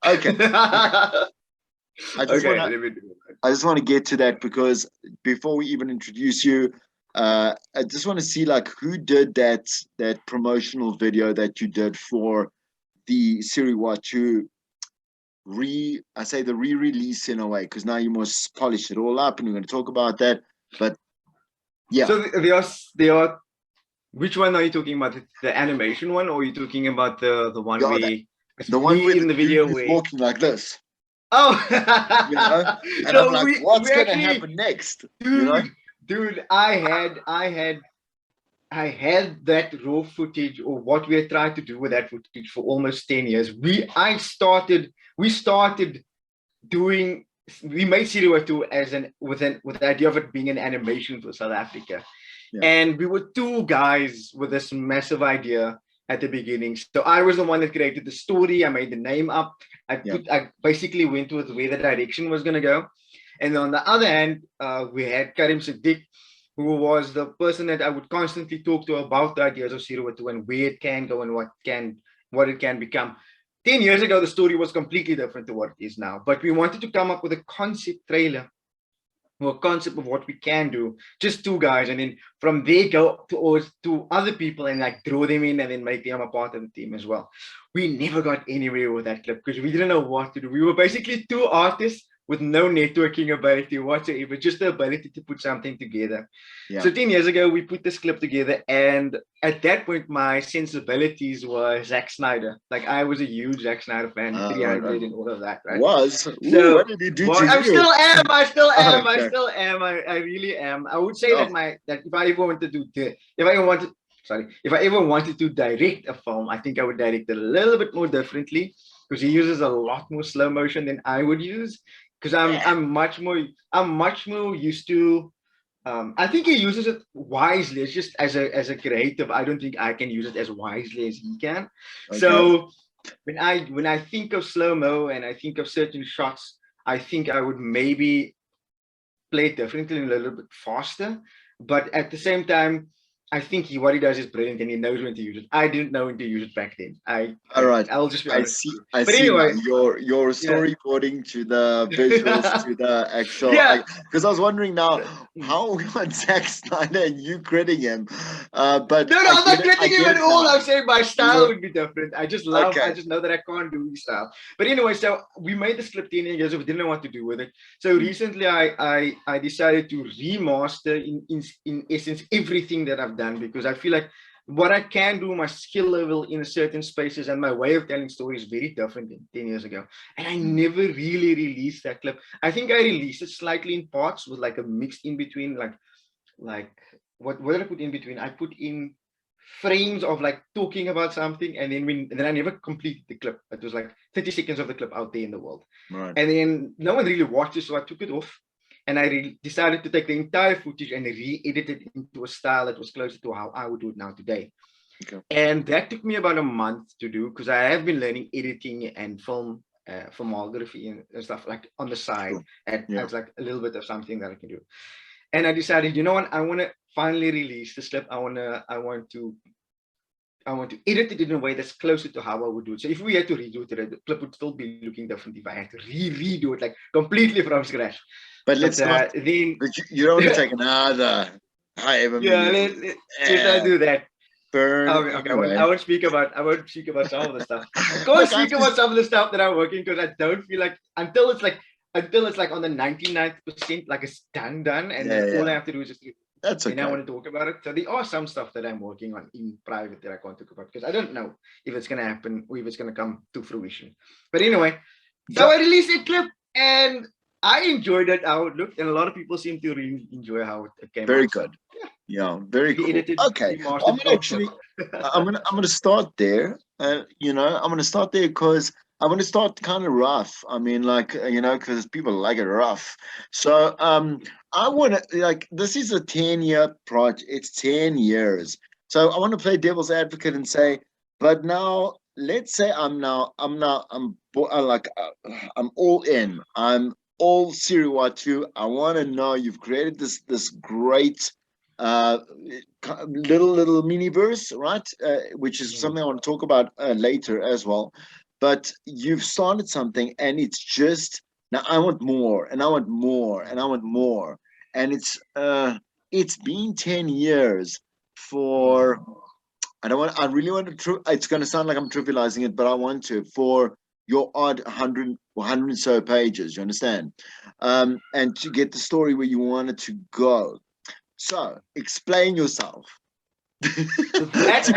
Okay. I just Okay, want let to me do it. I just want to get to that because before we even introduce you, I just want to see like who did that promotional video that you did for the Siri Watu I say the re-release in a way, because now you must polish it all up and we're going to talk about that. But yeah. So there are which one are you talking about? The animation one, or are you talking about the one Yeah, where it's the one me with in the the dude video who's where walking like this, oh you know, and I'm so like, we what's going to actually happen next, you know? dude I had that raw footage or what we had tried to do with that footage for almost 10 years. We started doing we made Siri Watu as with the idea of it being an animation for South Africa. Yeah. And we were two guys with this massive idea at the beginning. So I was the one that created the story. I made the name up. I basically went with where the direction was going to go. And on the other hand, we had Karim Siddiq, who was the person that I would constantly talk to about the ideas of Siri Watu and where it can go and what it can become. 10 years ago, the story was completely different to what it is now. But we wanted to come up with a concept trailer or a concept of what we can do, just two guys, and then from there go to other people and like draw them in and then make them a part of the team as well. We never got anywhere with that clip because we didn't know what to do. We were basically two artists with no networking ability whatsoever, just the ability to put something together. Yeah. So 10 years ago, we put this clip together, and at that point, my sensibilities were Zack Snyder. Like I was a huge Zack Snyder fan, 300 and all of that, right? Ooh, what did he do to I you? still am. I still am. Okay. I still am. I really am. I would say that if I ever wanted to if I ever wanted to direct a film, I think I would direct it a little bit more differently because he uses a lot more slow motion than I would use. Because I'm much more used to. I think he uses it wisely. It's just as a creative, I don't think I can use it as wisely as he can. Okay. So when I think of slow mo and I think of certain shots, I think I would maybe play it differently and a little bit faster. But at the same time, I think what he does is brilliant and he knows when to use it. I didn't know when to use it back then. All right. I'll just be honest. I But see anyway, now your storyboarding to the visuals to the actual. Because I was wondering now how we got Zack Snyder and you crediting him. But no, I'm not crediting him at all. I'm saying my style would be different. I just know that I can't do his style. But anyway, so we made this clip 10 years ago. We didn't know what to do with it. So recently I decided to remaster in essence everything that I've done because I feel like what I can do, my skill level in certain spaces and my way of telling stories is very different than 10 years ago. And I never really released that clip. I think I released it slightly in parts with like a mix in between, like what did I put in between? I put in frames of like talking about something and then I never completed the clip. It was like 30 seconds of the clip out there in the world. Right. And then no one really watched it, so I took it off. And I decided to take the entire footage and re-edit it into a style that was closer to how I would do it now today. Okay. And that took me about a month to do because I have been learning editing and filmography and stuff like on the side. And it's like a little bit of something that I can do. And I decided, you know what, I want to finally release this clip. I want to edit it in a way that's closer to how I would do it. So if we had to redo it, the clip would still be looking different if I had to redo it like completely from scratch. But let's not. Then you don't want to take another. Let's not do that. Burn. Okay. I won't speak about some of the stuff. I can't speak about some of the stuff that I'm working because I don't feel like until it's like on the 99th%, like it's done, and then all I have to do is just. That's okay. And I want to talk about it. So there are some stuff that I'm working on in private that I can't talk about because I don't know if it's going to happen or if it's going to come to fruition. But anyway, so I released a clip and I enjoyed it, how it looked, and a lot of people seem to really enjoy how it came out. Very good. Yeah, very cool. Okay, I'm gonna start there. I'm gonna start there because I want to start kind of rough. I mean, like because people like it rough. So I want to this is a 10-year project. It's 10 years. So I want to play devil's advocate and say, but now let's say I'm all in. I'm all Siri Watu. I want to know you've created this great little mini verse, right? Which is something I want to talk about later as well. but you've started something, and it's just now I want more, and I want more, and I want more, and it's been 10 years for. I really want to. It's going to sound like I'm trivializing it, but I want to for your odd 100 and so pages. You understand? And to get the story where you want it to go. So explain yourself. That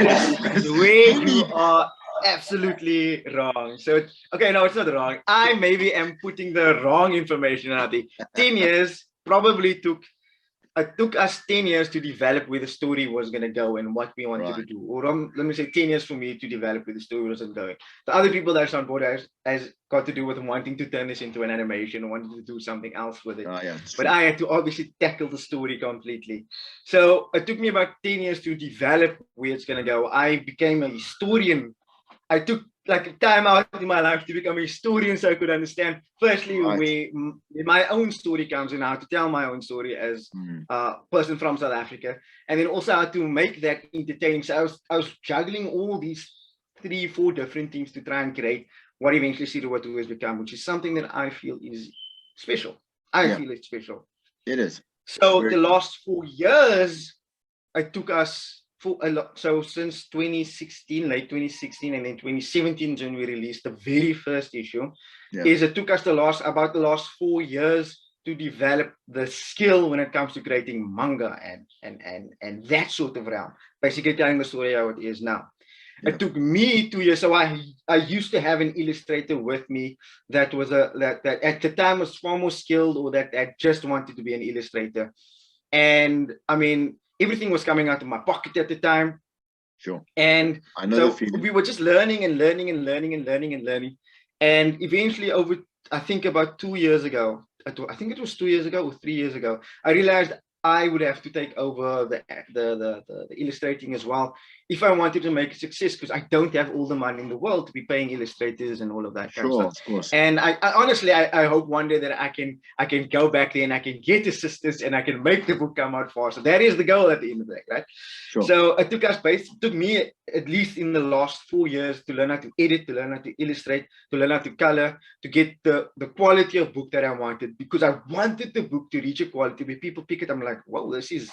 is where you are absolutely wrong. So, okay, no, it's not wrong. I maybe am putting the wrong information out there. 10 years probably took us 10 years to develop where the story was going to go and what we wanted to do. Or let me say 10 years for me to develop where the story was going. The other people that's on board has got to do with wanting to turn this into an animation or wanting to do something else with it. But I had to obviously tackle the story completely. So it took me about 10 years to develop where it's going to go. I became a historian. I took like time out in my life to become a historian so I could understand firstly where my own story comes in, how to tell my own story as a person from South Africa, and then also how to make that entertaining. So I was juggling all these 3-4 different things to try and create what eventually Siri Watu has become, which is something that I feel is special. I feel it's special. It is. So the last 4 years, it took us for a lot. So since 2016, late 2016, and then 2017, when we released the very first issue, it took us about the last 4 years to develop the skill when it comes to creating manga and that sort of realm. Basically telling the story how it is now. It took me 2 years. So I used to have an illustrator with me that was that at the time was far more skilled, or that just wanted to be an illustrator. And I mean, everything was coming out of my pocket at the time. Sure. And I know so we were just learning and learning and learning and learning and learning. And eventually I think about 2 years ago, I think it was 2 years ago or 3 years ago, I realized I would have to take over the illustrating as well if I wanted to make a success, because I don't have all the money in the world to be paying illustrators and all of that kind of stuff. Of course. And I honestly hope one day that I can go back there and I can get assistance and I can make the book come out faster. That is the goal at the end of the day, right? Sure. So it took me at least in the last 4 years to learn how to edit, to learn how to illustrate, to learn how to color, to get the quality of book that I wanted, because I wanted the book to reach a quality where people pick it. I'm like, whoa, this is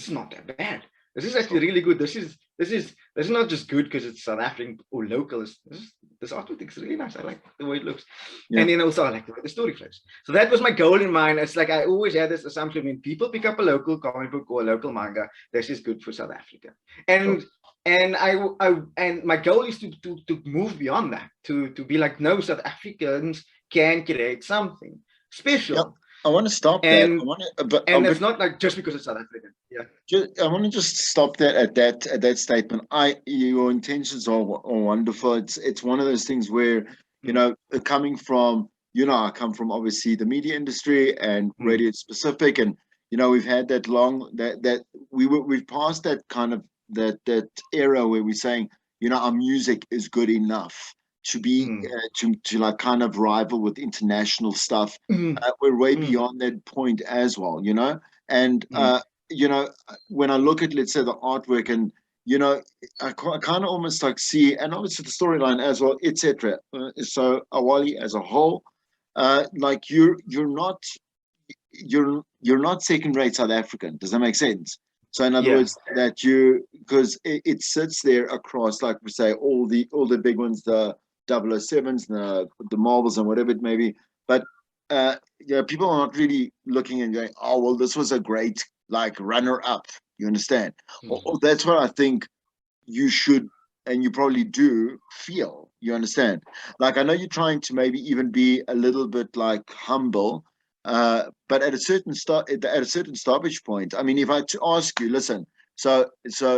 not that bad. This is actually really good. This is not just good because it's South African or local. This artwork is really nice. I like the way it looks. And then also I like the way the story flows. So that was my goal in mind. It's like I always had this assumption: when people pick up a local comic book or a local manga, this is good for South Africa. And and my goal is to move beyond that, to be like, no, South Africans can create something special. Yep. I want to stop that. It's not like just because it's South African. I want to just stop that at that statement. Your intentions are wonderful. It's one of those things where, you know, coming from, you know, I come from obviously the media industry and radio specific, and you know, we've had that we've passed that kind of that era where we're saying, you know, our music is good enough to be to like kind of rival with international stuff. We're way beyond that point as well, you know. And you know, when I look at, let's say, the artwork, and you know, I kind of almost like see, and obviously the storyline as well, etc. So Awali as a whole, like you're not second-rate South African. Does that make sense? So in other words, that because it sits there across, like we say, all the big ones, the 007s, the Marvels, and whatever it may be. But people are not really looking and going, oh, well, this was a great like runner-up. You understand? That's what I think you should, and you probably do feel. You understand? Like, I know you're trying to maybe even be a little bit like humble, but at a certain stoppage point. I mean, if I had to ask you, listen, so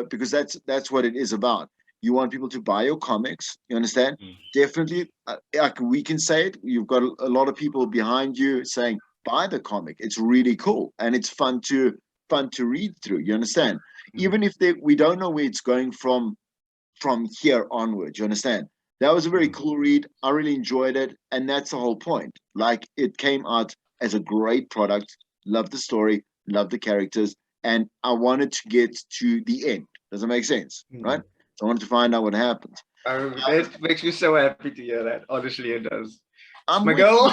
because that's what it is about. You want people to buy your comics. You understand? Definitely, like we can say it. You've got a lot of people behind you saying, buy the comic. It's really cool and it's fun to read through. You understand? Even if we don't know where it's going from here onwards. You understand? That was a very cool read. I really enjoyed it, and that's the whole point. Like, it came out as a great product. Love the story, love the characters, and I wanted to get to the end. Does it make sense? Right? So I wanted to find out what happens. That makes me so happy to hear that. Honestly, it does. I'm My with goal.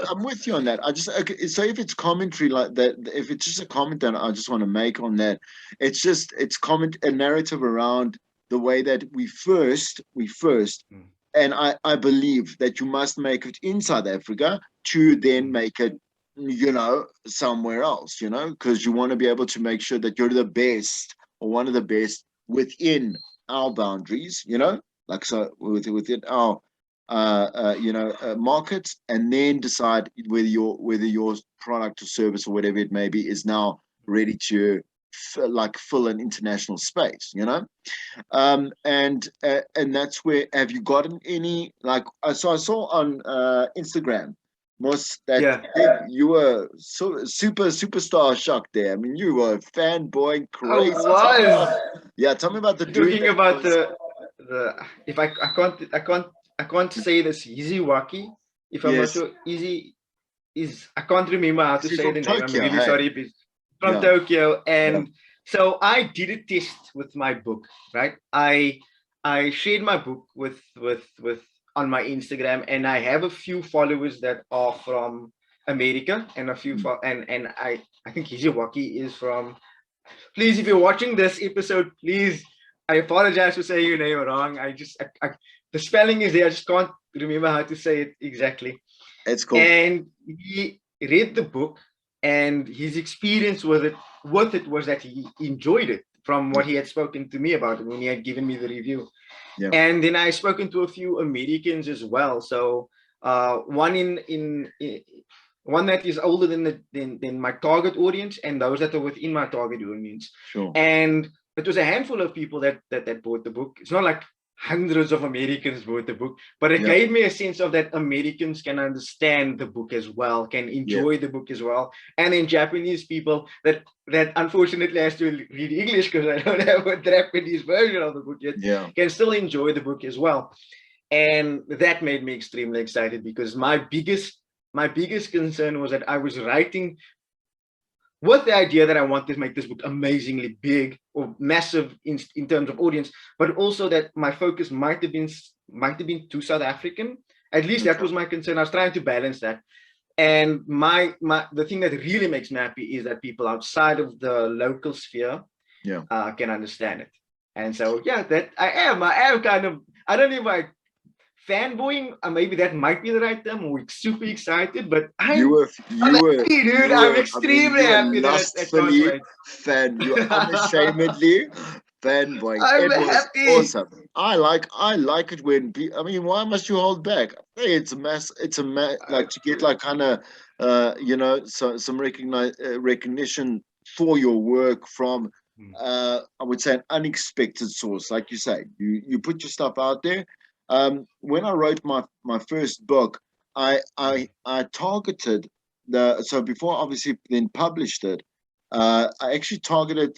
I'm with you on that. I just okay, so if it's commentary like that, if it's just a comment that I just want to make on that, it's comment a narrative around the way that we first, and I believe that you must make it in South Africa to then make it, somewhere else, because you want to be able to make sure that you're the best or one of the best within our boundaries, like so within our markets, and then decide whether your product or service or whatever it may be is now ready to fill an international space, and that's where, have you gotten any, like, so I saw on Instagram most that you were so superstar shock there. I mean, you were fanboying crazy. Yeah, tell me about the talking about the if I can't say this easy wacky. If I'm not sure, easy is, I can't remember how to say the name. Tokyo, I'm really sorry. From Tokyo, and so I did a test with my book, right? I shared my book with on my Instagram, and I have a few followers that are from America, and a few and I think Hijiwaki is from. Please, if you're watching this episode, please, I apologize for saying your name wrong. The spelling is there. I just can't remember how to say it exactly. It's cool. And he read the book, and his experience with it was that he enjoyed it from what he had spoken to me about it when he had given me the review. And then I spoken to a few Americans as well. So one one that is older than my target audience, and those that are within my target audience. Sure. And it was a handful of people that bought the book. It's not like hundreds of Americans bought the book, but it gave me a sense of that Americans can understand the book as well, can enjoy the book as well. And then Japanese people that unfortunately has to read English because I don't have a Japanese version of the book yet, can still enjoy the book as well. And that made me extremely excited, because my biggest concern was that I was writing with the idea that I want to make this book amazingly big or massive in terms of audience, but also that my focus might have been too South African. At least that was my concern. I was trying to balance that. And the thing that really makes me happy is that people outside of the local sphere can understand it. And so that I am kind of, I don't know if I fanboying, maybe that might be the right term, or super excited, but I'm happy, dude. I'm extremely happy that you're unashamedly fanboying. I'm happy. Awesome. I like it when why must you hold back? Hey, it's a mess. Like to get like kind of some recognition for your work from I would say an unexpected source. Like you say, you put your stuff out there. When I wrote my first book, I targeted so before obviously then published it, I actually targeted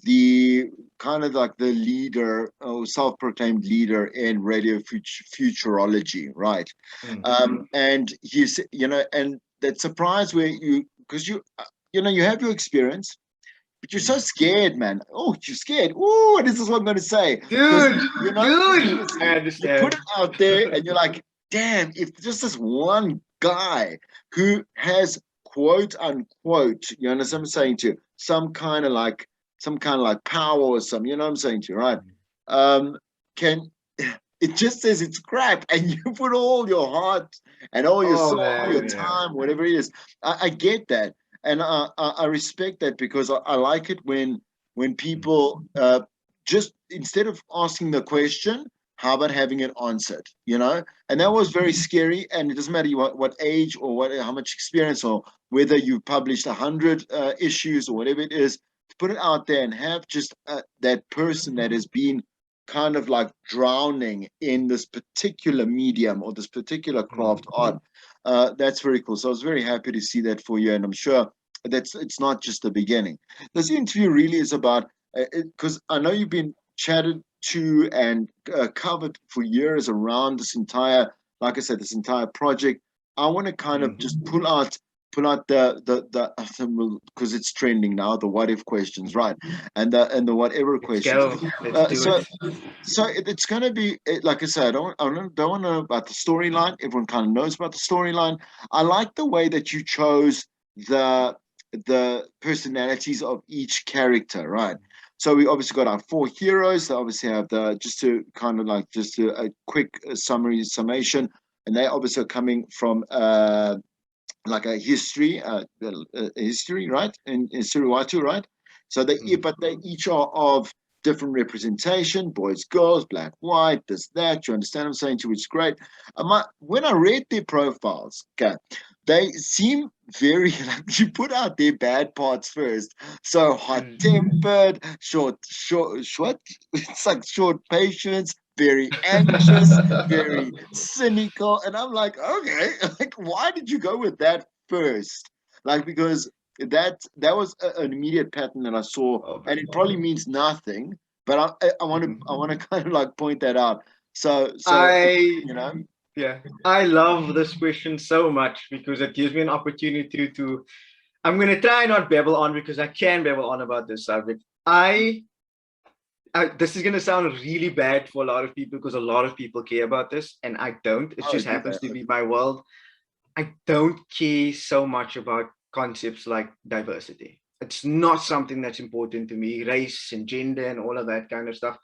the kind of like the leader or self-proclaimed leader in radio futurology, right? And he's and that surprise where because you have your experience, but you're so scared, man. Oh, you're scared. Oh, this is what I'm going to say. Dude, I understand. You put it out there and you're like, damn, if just this one guy who has quote unquote, you understand what I'm saying to you, some kind of like power or something, you know what I'm saying to you, right? It just says it's crap, and you put all your heart and all your soul, your time, whatever it is. I get that. And I respect that, because I like it when people just, instead of asking the question, how about having it answered, And that was very scary. And it doesn't matter what age or how much experience, or whether you've published 100 issues or whatever it is, to put it out there and have just that person that has been kind of like drowning in this particular medium or this particular craft art. That's very cool. So I was very happy to see that for you, and I'm sure it's not just the beginning. This interview really is about, because I know you've been chatted to and covered for years around this entire, like I said, this entire project. I want to kind of just pull out pull out the because it's trending now, the what if questions, right? And the whatever Let's questions. go. Let's do it. So it's going to be like I said, I don't know about the storyline. Everyone kind of knows about the storyline. I like the way that you chose the personalities of each character, right? So we obviously got our four heroes. They obviously have just to kind of like a quick summation, and they obviously are coming from like a history, right? In Siri Watu, right? So but they each are of different representation: boys, girls, black, white, this, that. You understand what I'm saying? Which is great. When I read their profiles, okay, they seem very like you put out their bad parts first. So hot-tempered, short. It's like short patience, very anxious, very cynical. And I'm like, okay, like why did you go with that first? Like because that was an immediate pattern that I saw, and it probably means nothing, but I want to kind of like point that out. So I love this question so much because it gives me an opportunity to. I'm gonna try not babble on because I can babble on about this subject. This is gonna sound really bad for a lot of people because a lot of people care about this, and I don't. It just happens to be my world. I don't care so much about concepts like diversity. It's not something that's important to me, race and gender and all of that kind of stuff.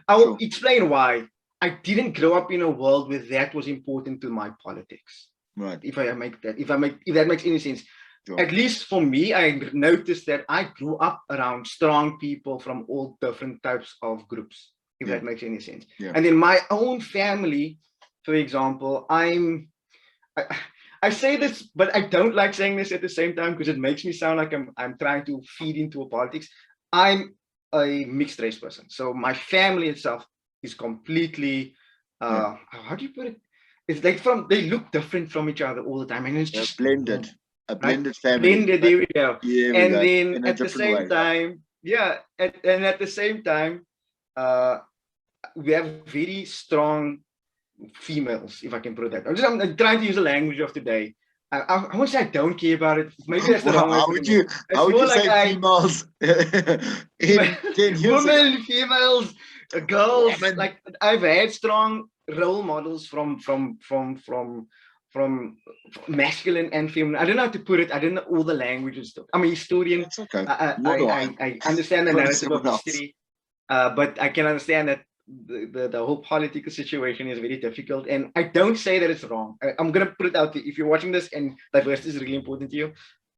I will explain why. I didn't grow up in a world where that was important to my politics. Right. If that makes any sense. Sure. At least for me, I noticed that I grew up around strong people from all different types of groups, if that makes any sense. Yeah. And in my own family, for example, I say this, but I don't like saying this at the same time because it makes me sound like I'm trying to feed into a politics. I'm a mixed race person. So my family itself is completely, how do you put it? It's like they look different from each other all the time. And it's just blended. A blended family. Blended, there we go. Yeah, and then at the same time, at the same time, we have very strong females, if I can put it that. I'm trying to use the language of today. I won't say I don't care about it. Maybe that's the wrong way. How would you say females? Women, females, girls. Women. Like I've had strong role models from masculine and feminine. I don't know how to put it. I don't know all the languages. I'm a historian. That's okay. I understand the narrative of history, but I can understand that the whole political situation is very difficult. And I don't say that it's wrong. I'm going to put it out there. If you're watching this and diversity is really important to you,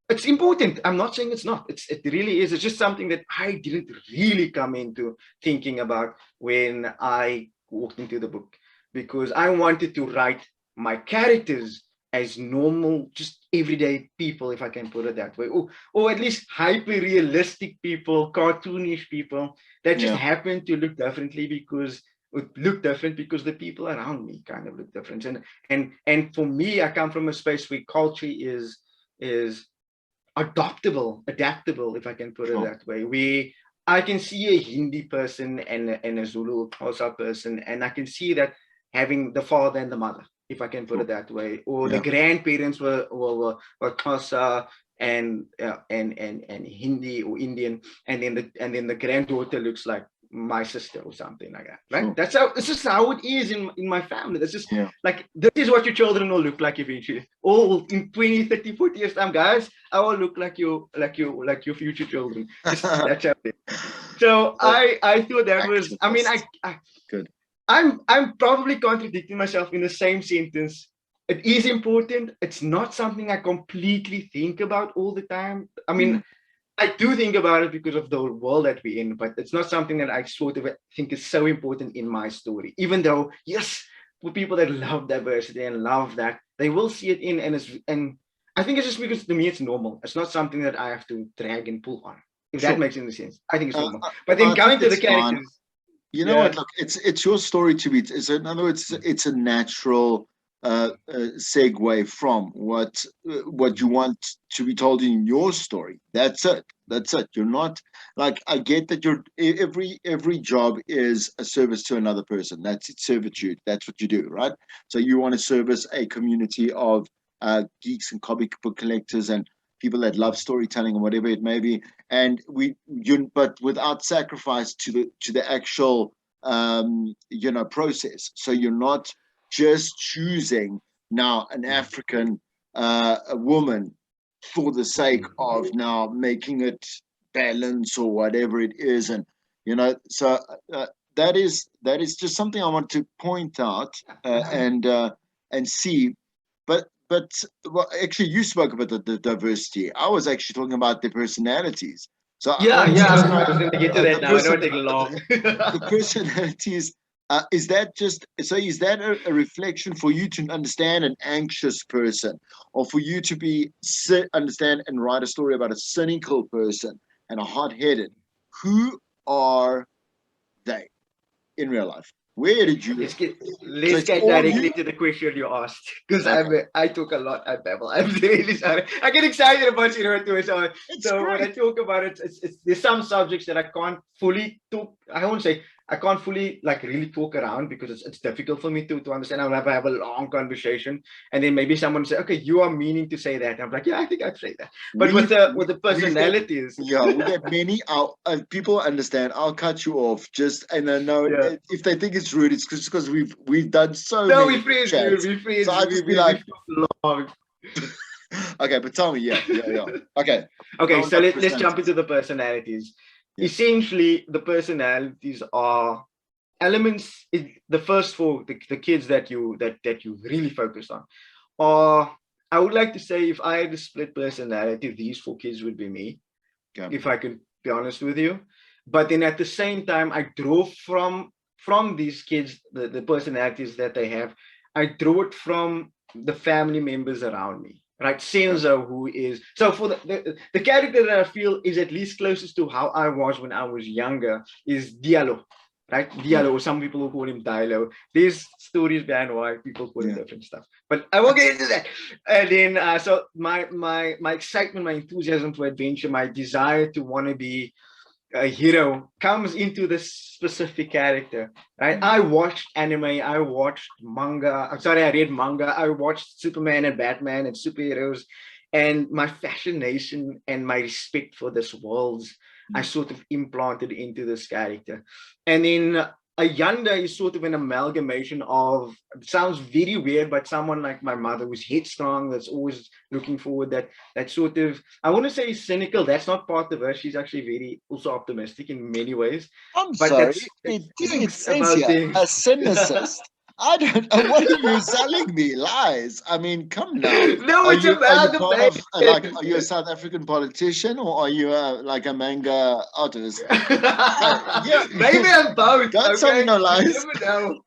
it's important. I'm not saying it's not. It really is. It's just something that I didn't really come into thinking about when I walked into the book, because I wanted to write my characters as normal, just everyday people, if I can put it that way, or at least hyper-realistic people, cartoonish people that just happen to look differently because the people around me kind of look different. And for me, I come from a space where culture is adaptable, if I can put it that way. Where I can see a Hindi person and a Zulu Xhosa person, and I can see that having the father and the mother, if I can put it that way, or the grandparents were Xhosa and Hindi or Indian, and then the granddaughter looks like my sister or something like that, right? This is how it is in my family. That's just like, this is what your children will look like eventually. Oh, in 20, 30, 40 years time, guys, I will look like your future children. That's how it is. So I thought that was, I mean, good. I'm probably contradicting myself in the same sentence. It is important. It's not something I completely think about all the time. I mean, I do think about it because of the world that we're in, but it's not something that I sort of think is so important in my story. Even though, yes, for people that love diversity and love that, they will see it in, and I think it's just because to me it's normal. It's not something that I have to drag and pull on. If that makes any sense, I think it's normal. But then coming to the characters. You know what? Look, it's your story to be. In other words, it's a natural segue from what you want to be told in your story. That's it. You're not like, I get that you're every job is a service to another person. That's its servitude. That's what you do, right? So you want to service a community of geeks and comic book collectors and people that love storytelling and whatever it may be, and but without sacrifice to the actual process. So you're not just choosing now an African a woman for the sake of now making it balance or whatever it is, and so that is just something I want to point out and see. But well, actually, you spoke about the diversity. I was actually talking about the personalities. So I was going to get to that now. I know it takes long. The personalities. Is that a reflection for you to understand an anxious person, or for you to understand and write a story about a cynical person and a hot-headed? Who are they in real life? Where did you? Let's get directly to the question you asked, because I talk a lot. I babble. I'm really sorry. I get excited about Siri Watu. So when I talk about it, there's some subjects that I can't fully talk. I won't say I can't fully really talk around, because it's difficult for me to understand. I'll have a long conversation, and then maybe someone say, "Okay, you are meaning to say that." I'm like, "Yeah, I think I'd say that." But with the personalities, we get many. People understand. I'll cut you off and then know if they think it's rude, it's because we've done so many. No, we freeze, dude. We freeze. So I just be like, long. Okay, but tell me, yeah. Okay. So let's jump into the personalities. Yeah. Essentially, the personalities are elements. The first four, the kids that you really focus on, are, I would like to say, if I had a split personality, these four kids would be me. Okay. If I could be honest with you. But then at the same time, I draw from these kids, the personalities that they have. I draw it from the family members around me. Right, Senzo, who is for the character that I feel is at least closest to how I was when I was younger is Diallo, right? Diallo, or some people will call him Diallo. There's stories behind why people call him different stuff, but I won't get into that. And then, so my excitement, my enthusiasm for adventure, my desire to want to be a hero comes into this specific character, right? I watched anime, I watched manga. I'm sorry, I read manga. I watched Superman and Batman and superheroes, and my fascination and my respect for this world, I sort of implanted into this character. And in Ayanda is sort of an amalgamation of, it sounds very weird, but someone like my mother who's headstrong, that's always looking forward, that sort of, I want to say cynical, that's not part of her. She's actually very also optimistic in many ways. I'm sorry, it says here, a cynicist. I don't know. What are you selling me? Lies. I mean, come now. No, it's about are you a South African politician, or are you like a manga artist? Maybe I'm both. Don't tell me no lies. You never know.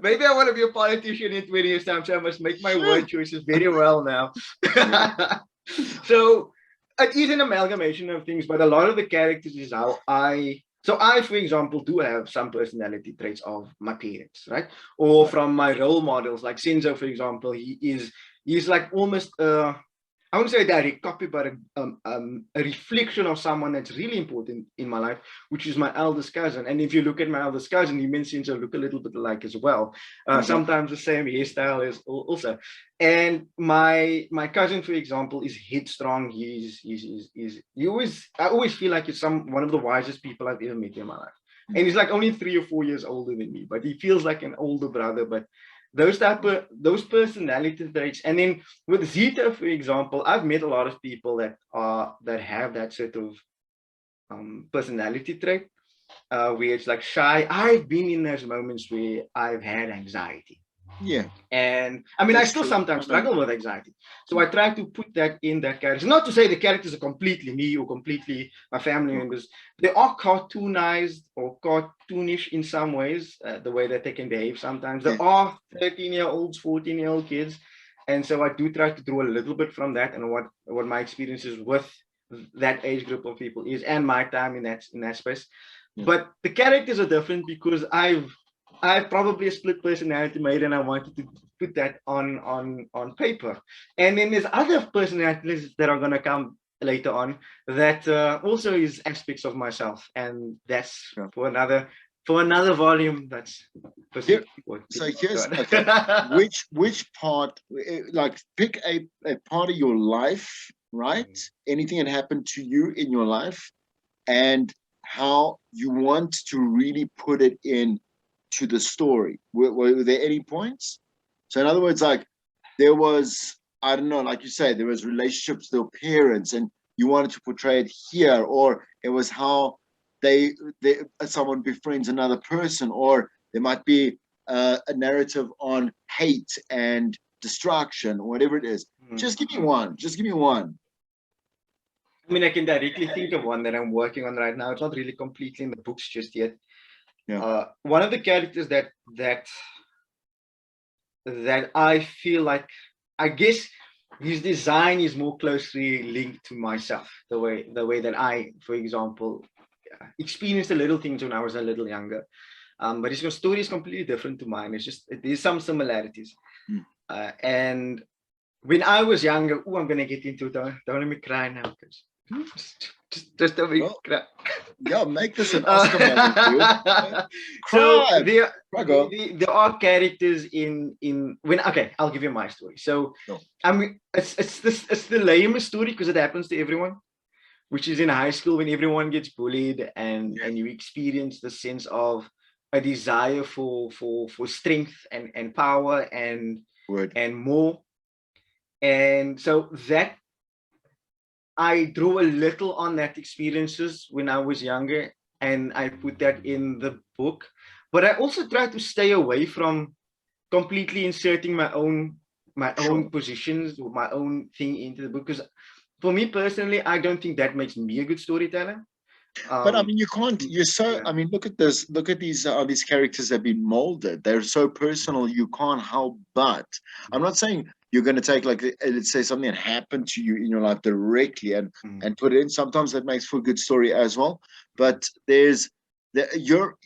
Maybe I want to be a politician in 20 years' time, so I must make my word choices very well now. So it is an amalgamation of things, but a lot of the characters is how I, for example, do have some personality traits of my parents, right? Or from my role models, like Senzo, for example. He's like almost, I wouldn't say a direct copy, but a reflection of someone that's really important in my life, which is my eldest cousin. And if you look at my eldest cousin, he and Senzo look a little bit alike as well. Sometimes the same hairstyle is also. And my cousin, for example, is headstrong. I always feel like he's one of the wisest people I've ever met in my life. And he's like only 3 or 4 years older than me, but he feels like an older brother. But those personality traits. And then with Zita, for example, I've met a lot of people that have that sort of personality trait, where it's like shy. I've been in those moments where I've had anxiety. Yeah. And I mean, I still sometimes struggle with anxiety. So I try to put that in that character. Not to say the characters are completely me or completely my family members. They are cartoonized or cartoonish in some ways, the way that they can behave sometimes. There are 13-year-olds, 14-year-old kids. And so I do try to draw a little bit from that and what my experiences with that age group of people is, and my time in that space. Yeah. But the characters are different because I've probably a split personality made, and I wanted to put that on paper. And then there's other personalities that are going to come later on that also is aspects of myself, and that's for another for another volume. That's Here, so here's okay. Which part? Like, pick a part of your life, right? Anything that happened to you in your life, and how you want to really put it in to the story. Were there any points? So in other words, like there was, I don't know, like you say, there was relationships with their parents, and you wanted to portray it here, or it was how they someone befriends another person, or there might be a narrative on hate and destruction, or whatever it is. Just give me one. Just give me one. I mean, I can directly think of one that I'm working on right now. It's not really completely in the books just yet. Yeah. One of the characters that I feel like, I guess his design is more closely linked to myself, the way that I, for example, experienced the little things when I was a little younger. But his story is completely different to mine. It's just, there's some similarities. And when I was younger, I'm gonna get into it. Don't let me cry now, because just don't make me cry. Yeah, make this an Oscar movie, so there are characters in when, okay, I'll give you my story. So I mean, it's the lamest story because it happens to everyone, which is in high school when everyone gets bullied and you experience the sense of a desire for strength and power and more. And so that I drew a little on that experiences when I was younger, and I put that in the book. But I also try to stay away from completely inserting my own positions or my own thing into the book, because for me personally, I don't think that makes me a good storyteller. But I mean, you can't. You're so. I mean, look at this. Look at these characters have been molded. They're so personal. You can't help but. I'm not saying you're going to take, like, let's say something that happened to you in your life directly and put it in. Sometimes that makes for a good story as well. But you're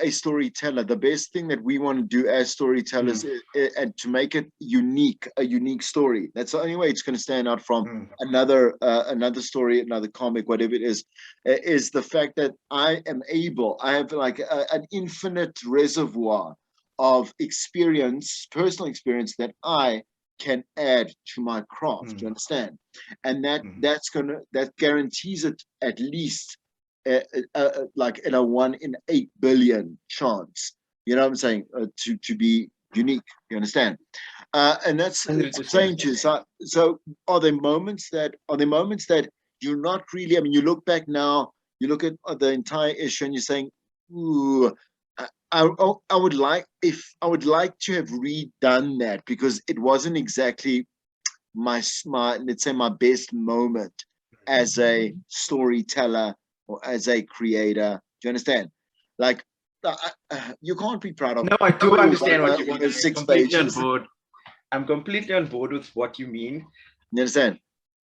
a storyteller. The best thing that we want to do as storytellers is, and to make it unique, a unique story. That's the only way it's going to stand out from another story, another comic, whatever it is the fact that I have like an infinite reservoir of experience, personal experience, that I can add to my craft. You understand? And that guarantees it at least like in a 1 in 8 billion chance, you know what I'm saying, to be unique. You understand? And that's saying to you. So are there moments that you're not really, I mean, you look back now, you look at the entire issue and you're saying, ooh, I would like to have redone that, because it wasn't exactly my let's say my best moment as a storyteller or as a creator. Do you understand? Like, you can't be proud of. No, I do understand what you mean. 6 pages. I'm completely on board with what you mean. You understand?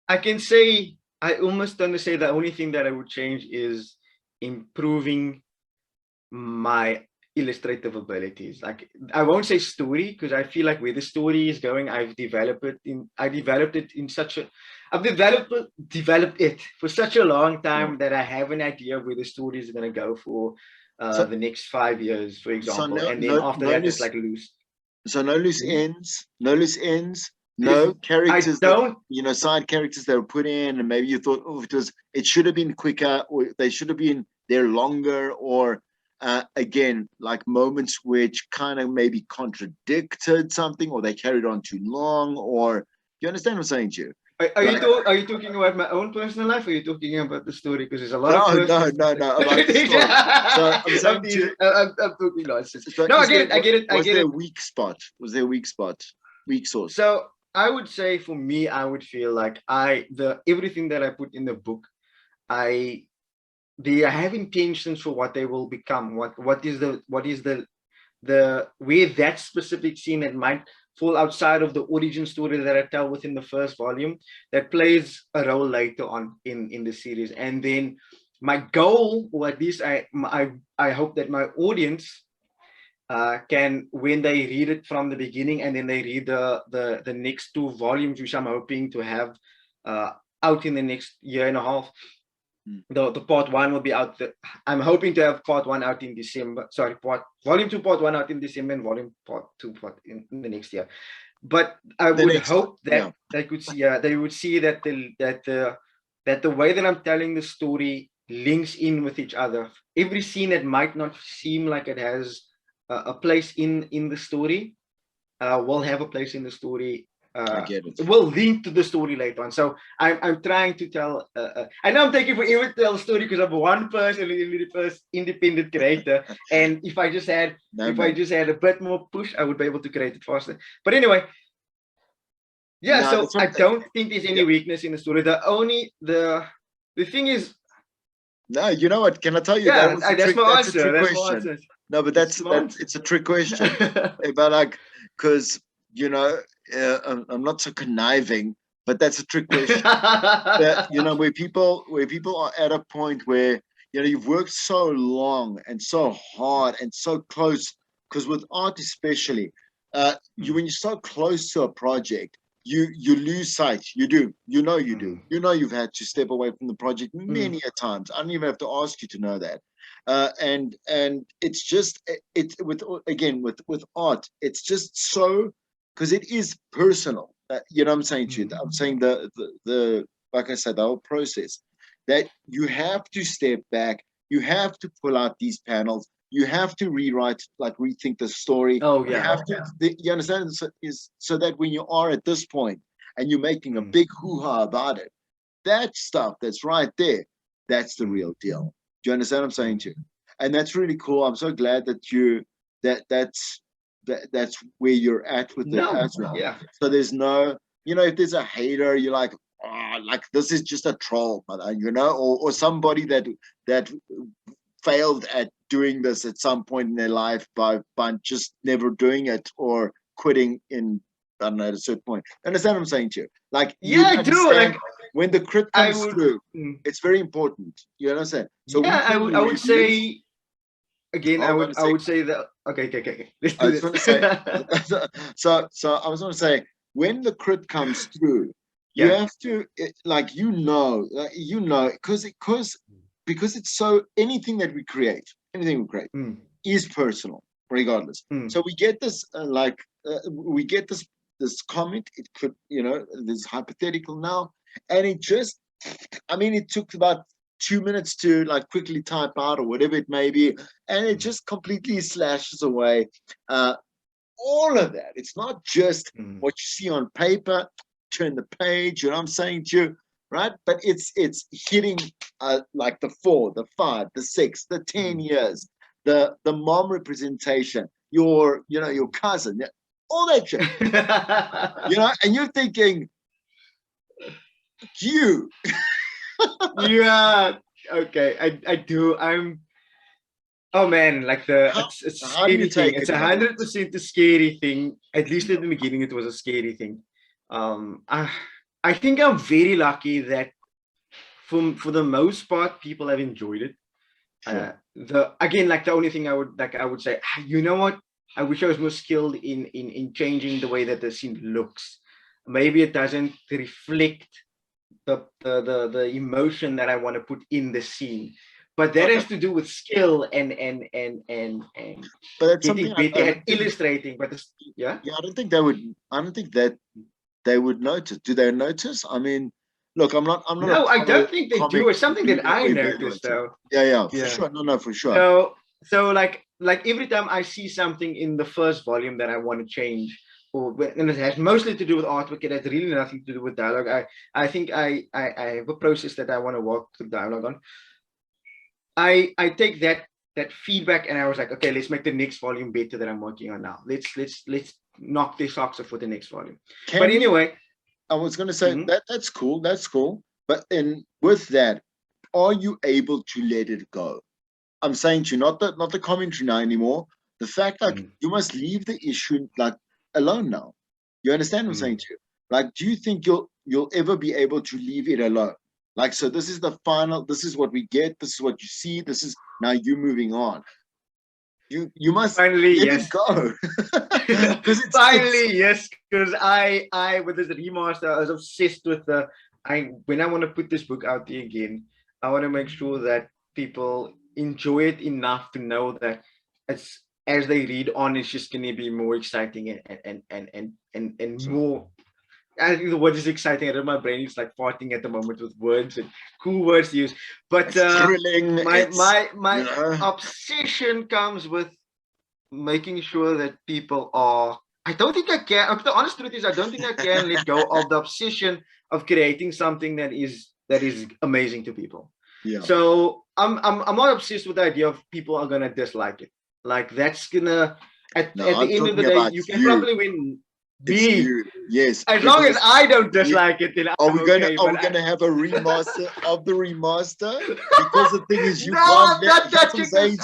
I can say, I almost want to say the only thing that I would change is improving my illustrative abilities. Like, I won't say story, because I feel like where the story is going, I've developed it for such a long time that I have an idea of where the story is going to go for the next 5 years, for example. And then after that, it's like loose. So no loose ends, no characters that, side characters that were put in, and maybe you thought, oh, it should have been quicker, or they should have been there longer, or again, like moments which kind of maybe contradicted something, or they carried on too long, or you understand what I'm saying to you? Are you talking about my own personal life, or are you talking about the story? Because there's a lot of no, about the story. So I'm saying to you, I'm talking nonsense. No, I get it. Was there a weak spot? Weak source? So I would say, for me, I would feel like everything that I put in the book, they have intentions for what they will become. What is the where that specific scene that might fall outside of the origin story that I tell within the first volume, that plays a role later on in the series. And then my goal, or at least I hope that my audience can, when they read it from the beginning and then they read the next 2 volumes, which I'm hoping to have out in the next year and a half, The part one will be out. I'm hoping to have part one out in December. Sorry, volume two, part one out in December, and volume part two in the next year. But I would hope that they could see, they would see that the way that I'm telling the story links in with each other. Every scene that might not seem like it has a place in the story will have a place in the story. I get it. Will link to the story later on. So I'm trying to tell. I know I'm taking forever to tell the story because I'm one person, the first independent creator. And if I just had a bit more push, I would be able to create it faster. But anyway, so I don't think there's any weakness in the story. The thing is. No, you know what? Can I tell you? Yeah, that's my answer. That's my answer. No, but it's a trick question. But like, because you know, I'm not so conniving, but that's a trick question. You know, where people are at a point where you've worked so long and so hard and so close. Because with art, especially, when you're so close to a project, you lose sight. You do. You know you do. You know you've had to step away from the project many a times. I don't even have to ask you to know that. And it's just with art, it's just so, because it is personal. You know what I'm saying to you? I'm saying the like I said, the whole process, that you have to step back, you have to pull out these panels, you have to rewrite, like rethink the story. Oh yeah. You have to. You understand? So that when you are at this point and you're making a big hoo-ha about it, that stuff that's right there, that's the real deal. Do you understand what I'm saying to you? And that's really cool. I'm so glad that that's where you're at with it as well. Yeah. So there's no, if there's a hater, you're like, oh, like this is just a troll, or somebody that failed at doing this at some point in their life by just never doing it or quitting in, I don't know, at a certain point. Understand what I'm saying to you? Like, I do. Like, when the crit comes through, it's very important. You understand? So yeah, I would say. Again, I would say that. Okay. Let's do this. So I was going to say, when the crit comes through, you have to, because it's so, anything we create is personal, regardless. So we get this, we get this comment. It could, this hypothetical now, and it just, it took about 2 minutes to quickly type out or whatever it may be, and it just completely slashes away all of that. It's not just what you see on paper, turn the page, I'm saying to you, right? But it's hitting the 4, the 5, the 6, the 10 years, the mom representation, your cousin, all that shit. And you're thinking, yeah, okay, I do. Oh man, it's a scary thing. It's 100% a scary thing. At least in the beginning, it was a scary thing. I think I'm very lucky that for the most part, people have enjoyed it. Sure. The only thing I would say, you know what? I wish I was more skilled in changing the way that the scene looks. Maybe it doesn't reflect the emotion that I want to put in the scene. But that has to do with skill and but that's getting better at illustrating. But I don't think that they would notice. Do they notice? I mean, look, I'm not. No, I don't think they do. It's something that I noticed, though. Yeah, for sure. No, for sure. So like every time I see something in the first volume that I want to change, and it has mostly to do with artwork, it has really nothing to do with dialogue. I think I have a process that I want to work through dialogue on. I take that feedback and I was like, okay, let's make the next volume better that I'm working on now. Let's knock the socks off for the next volume. Anyway, I was going to say that's cool. But with that, are you able to let it go? I'm saying to you, not the commentary now anymore. The fact you must leave the issue alone now. You understand what I'm saying to you? Do you think you'll ever be able to leave it alone? So this is the final, this is what we get, this is what you see, this is, now you moving on. You must finally let it go. Yes, because I with this remaster, I was obsessed with when I want to put this book out there again, I want to make sure that people enjoy it enough to know that it's as they read on, it's just going to be more exciting and more. I think the word is exciting. I don't know, my brain is like farting at the moment with words and cool words to use. But It's thrilling. My obsession comes with making sure that people are. I don't think I can. The honest truth is, I don't think I can let go of the obsession of creating something that is amazing to people. Yeah. So I'm not obsessed with the idea of people are gonna dislike it. Like that's gonna at the end of the day, you can probably win. Yes. As long as I don't dislike it, then are we gonna have a remaster of the remaster? Because the thing is, you can't. I'm not touching this.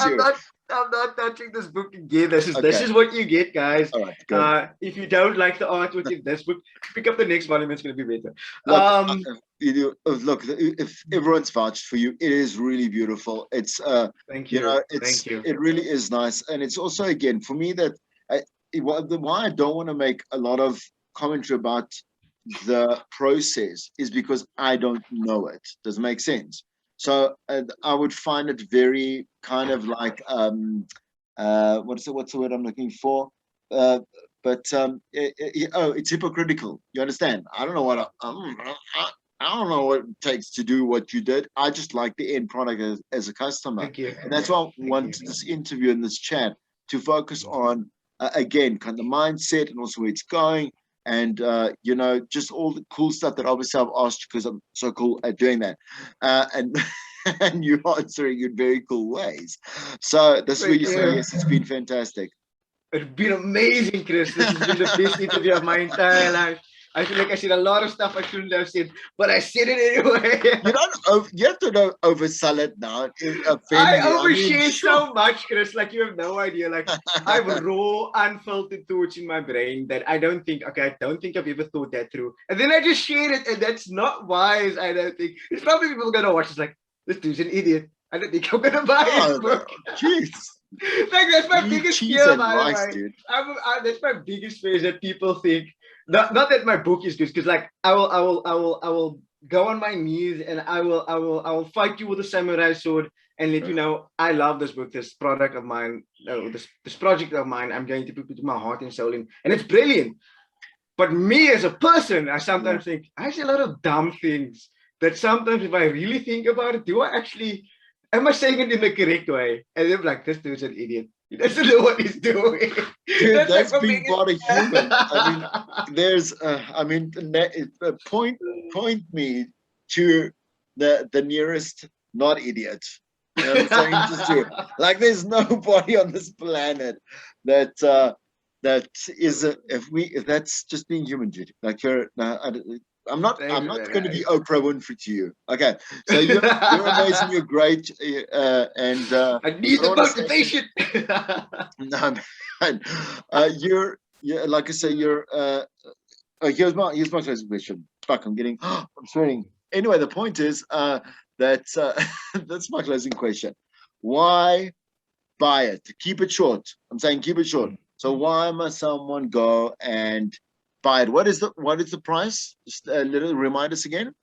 I'm not touching this book again. This is what you get, guys. All right, if you don't like the artwork in this book, pick up the next volume. It's gonna be better. Look, if everyone's vouched for you, it is really beautiful. It's thank you. Thank you. It really is nice, and it's also again for me that why I don't want to make a lot of commentary about the process is because I don't know it. Does it make sense? So I would find it very kind of like what's the word I'm looking for? It's hypocritical. You understand? I don't know what I don't know what it takes to do what you did. I just like the end product as a customer. Thank you. And that's why I wanted this interview and this chat to focus on again kind of mindset and also where it's going. And just all the cool stuff that obviously I've asked because I'm so cool at doing that, and and you're answering in very cool ways. So that's where you say yes, it's been fantastic. It's been amazing, Chris. This has been the best interview of my entire life. I feel like I said a lot of stuff I shouldn't have said, but I said it anyway. You have to don't oversell it now. I overshare so much, Chris. Like you have no idea. Like I have raw, unfiltered thoughts in my brain that I don't think I've ever thought that through. And then I just share it, and that's not wise. I don't think. It's probably people gonna watch. It's like this dude's an idiot. I don't think I'm gonna buy his book. Jeez. Like that's my biggest fear, by the way. That's my biggest fear is that people think not that my book is good, because like I will go on my knees and I will fight you with a samurai sword and let you know I love this book, this product of mine, this project of mine. I'm going to put my heart and soul in, and it's brilliant. But me as a person, I sometimes think I say a lot of dumb things that sometimes if I really think about it, am I saying it in the correct way? And they're like, this dude's an idiot. He doesn't know what he's doing. Dude, that's being part of human. Point me to the nearest not idiot. You know what I'm saying? Like there's nobody on this planet that is if that's just being human, dude. Like I'm not going to be Oprah Winfrey to you. Okay, so you're amazing. You're great, and I need the motivation. No, man. You're like I say. Here's my closing question. Fuck, I'm swearing. Anyway, the point is that that's my closing question. Why buy it? Keep it short. I'm saying keep it short. So why must someone go and buy it? What is the price? Just a little remind us again.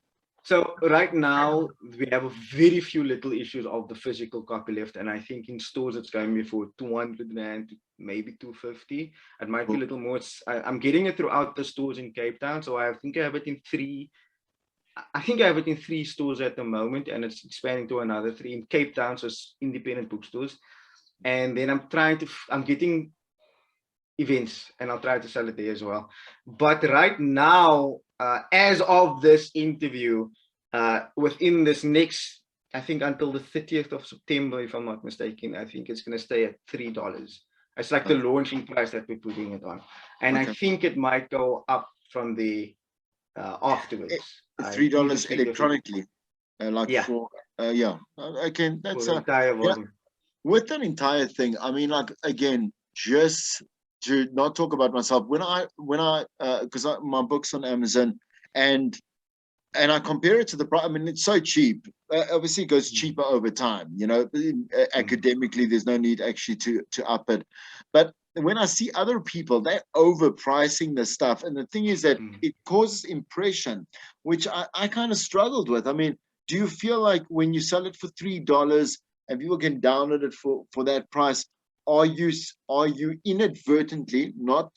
So right now we have a very few little issues of the physical copy left, and I think in stores it's going to be for 200 rand to maybe 250. It might be a little more. I'm getting it throughout the stores in Cape Town, so I think I have it in three. I think I have it in 3 stores at the moment, and it's expanding to another 3 in Cape Town, so it's independent bookstores. And then I'm getting events, and I'll try to sell it there as well. But right now, as of this interview, within this next, I think until the 30th of September, if I'm not mistaken, I think it's going to stay at $3. It's like the launching price that we're putting it on. And I think it might go up from the afterwards. $3 electronically. Okay, that's the entire volume. With an entire thing. I mean, like again, just to not talk about myself, when I because my book's on Amazon and I compare it to the price. I mean, it's so cheap. Obviously, it goes cheaper over time. You know, academically, there's no need actually to up it. But when I see other people, they're overpricing the stuff, and the thing is that it causes impression, which I kind of struggled with. I mean, do you feel like when you sell it for $3 and people can download it for that price, are you inadvertently, not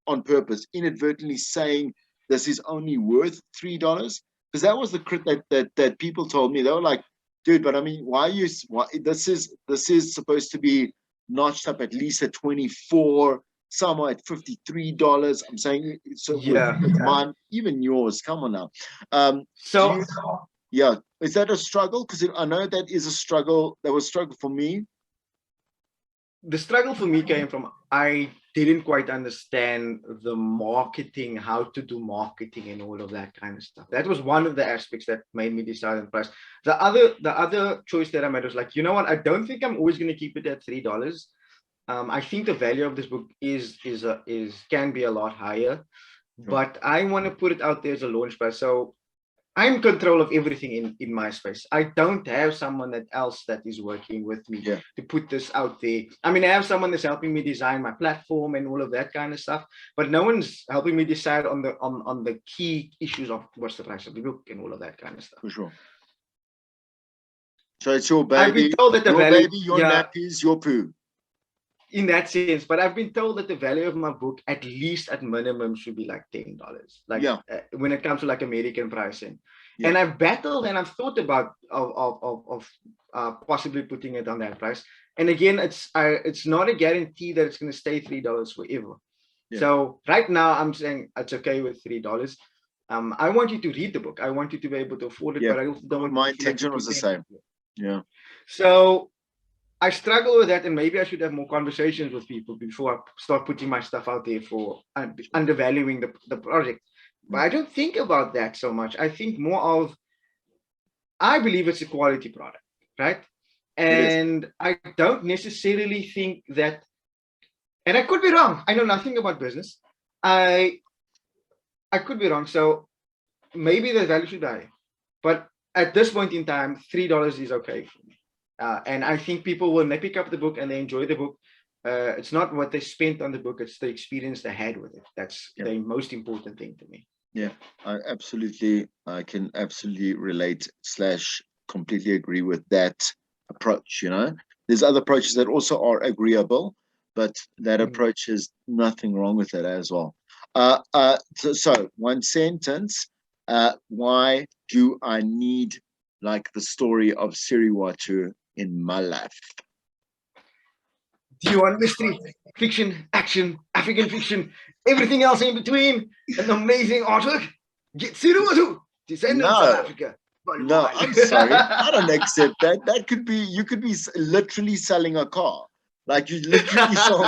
on purpose, inadvertently saying this is only worth $3? Because that was the crit that people told me. They were like, dude, but I mean, why this is supposed to be notched up at least at 24, somewhere at $53. I'm saying, so with mine, even yours, come on now. Yeah, is that a struggle? Because I know that is a struggle. That was a struggle for me. The struggle for me came from, I didn't quite understand the marketing, how to do marketing and all of that kind of stuff. That was one of the aspects that made me decide on price. The other choice that I made was like, you know what? I don't think I'm always going to keep it at $3. I think the value of this book can be a lot higher, but I want to put it out there as a launch price. So I'm in control of everything in my space. I don't have someone else that is working with me to put this out there. I mean, I have someone that's helping me design my platform and all of that kind of stuff, but no one's helping me decide on the key issues of what's the price of the book and all of that kind of stuff. For sure. So it's your baby. I've been told that the value, your nappies, your poo. In that sense, but I've been told that the value of my book, at least at minimum, should be like $10. Like when it comes to like American pricing. And I've battled and I've thought about possibly putting it on that price. And again, it's not a guarantee that it's going to stay $3 forever. So right now I'm saying it's okay with $3. I want you to read the book. I want you to be able to afford it, but I don't want my intention was the same. So I struggle with that, and maybe I should have more conversations with people before I start putting my stuff out there for undervaluing the project. But I don't think about that so much. I think more of, I believe it's a quality product, right? And I don't necessarily think that, and I could be wrong. I know nothing about business. I could be wrong. So maybe the value should be higher. But at this point in time, $3 is okay for me. And I think people, when they pick up the book and they enjoy the book, it's not what they spent on the book, it's the experience they had with it. That's the most important thing to me. I can absolutely relate / completely agree with that approach. There's other approaches that also are agreeable, but that approach is nothing wrong with it as well. So one sentence, why do I need like the story of Siri Watu in my life? Do you want mystery, fiction, action, African fiction, everything else in between, an amazing artwork? Get Siri Watu, Descendants of Africa. No, I'm sorry. I don't accept that. That could be, you could be literally selling a car. Like you literally sold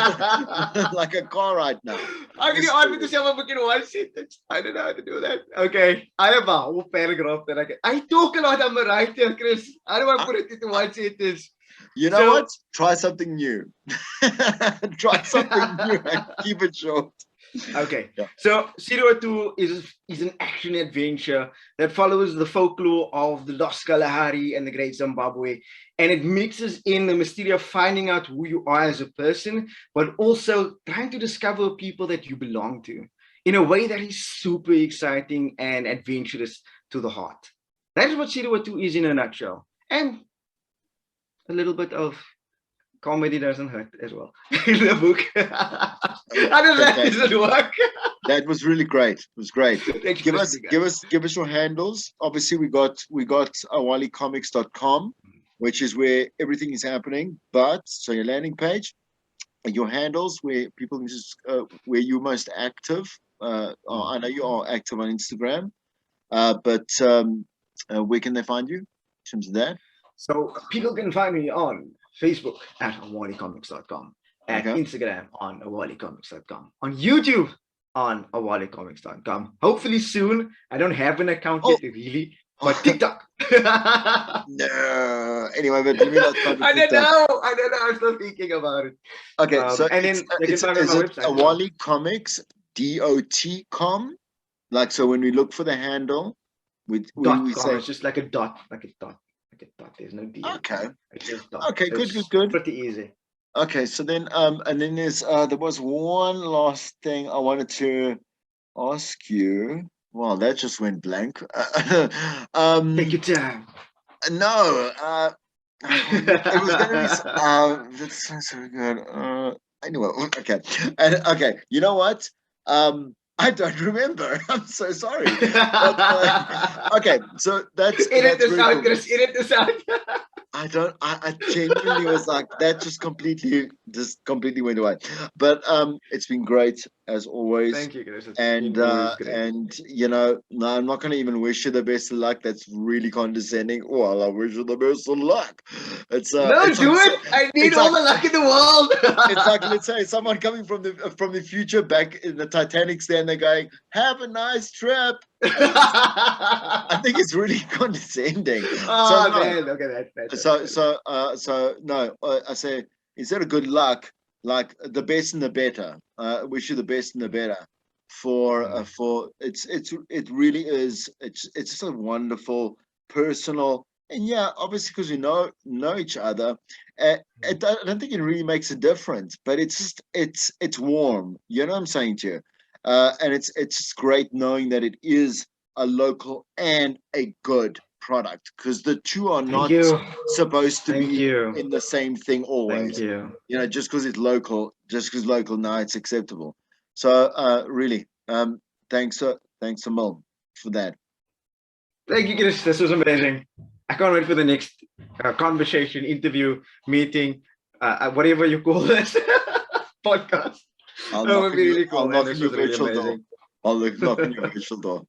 like a car right now. I'm going to argue to sell a book in one sentence. I don't know how to do that. Okay. I have a whole paragraph that I talk a lot. I'm a writer, Chris. How do I put it into one sentence? You know what? Try something new. Try something new and keep it short. Okay. So Siri Watu is an action adventure that follows the folklore of the Lost Kalahari and the Great Zimbabwe, and it mixes in the mystery of finding out who you are as a person, but also trying to discover people that you belong to in a way that is super exciting and adventurous to the heart. That is what Siri Watu is in a nutshell. And a little bit of comedy doesn't hurt as well in the book. How does that work? That was really great. It was great. Give us your handles. Obviously, we got awalicomics.com, which is where everything is happening. But so your landing page, your handles, where people can just where you're most active. I know you are active on Instagram, but where can they find you in terms of that? So people can find me on Facebook at awalicomics.com, at Instagram on awalicomics.com, on YouTube on awalicomics.com. Hopefully soon. I don't have an account yet, really, but TikTok. No. Anyway, but let me not start with I don't know. I'm still thinking about it. Okay, so and then they can find me on my website. Awali Comics .com. Like, so when we look for the handle, when we say it's just like a dot. There's no D. Okay. Okay, good. Pretty easy. Okay, so then and then there was one last thing I wanted to ask you. Well, that just went blank. Take your time. No, it was going to be. That sounds so good. Anyway, okay, and okay. You know what? I don't remember. I'm so sorry. But, okay, so that's Edit this very out, cool. Chris. Edit this out. I genuinely was like, that just completely went away. But it's been great as always. Thank you, Chris. It's And been always great. and you know, no, I'm not gonna even wish you the best of luck. That's really condescending. Well, I wish you the best of luck. It's No, it's do like, it. I need it's all like, the luck in the world. it's like, let's say someone coming from the future back in the Titanic stand, they're going, "Have a nice trip." I think it's really condescending. Oh So no, man, okay, so no, I say instead of good luck, like the best and the better. Wish you the best and the better for it really is. It's just a wonderful personal, and yeah, obviously because we know each other. I don't think it really makes a difference, but it's just it's warm. You know what I'm saying to you, and it's just great knowing that it is a local and a good product, because the two are not supposed to be in the same thing always. Thank you. You know, just because it's local, now it's acceptable. So really, thanks a mil for that. Thank you, Chris. This was amazing. I can't wait for the next conversation, interview, meeting, whatever you call this podcast. I'll That knock would on be your, really cool. I'll knock This on your was really virtual door. amazing. I'll knock on your virtual door.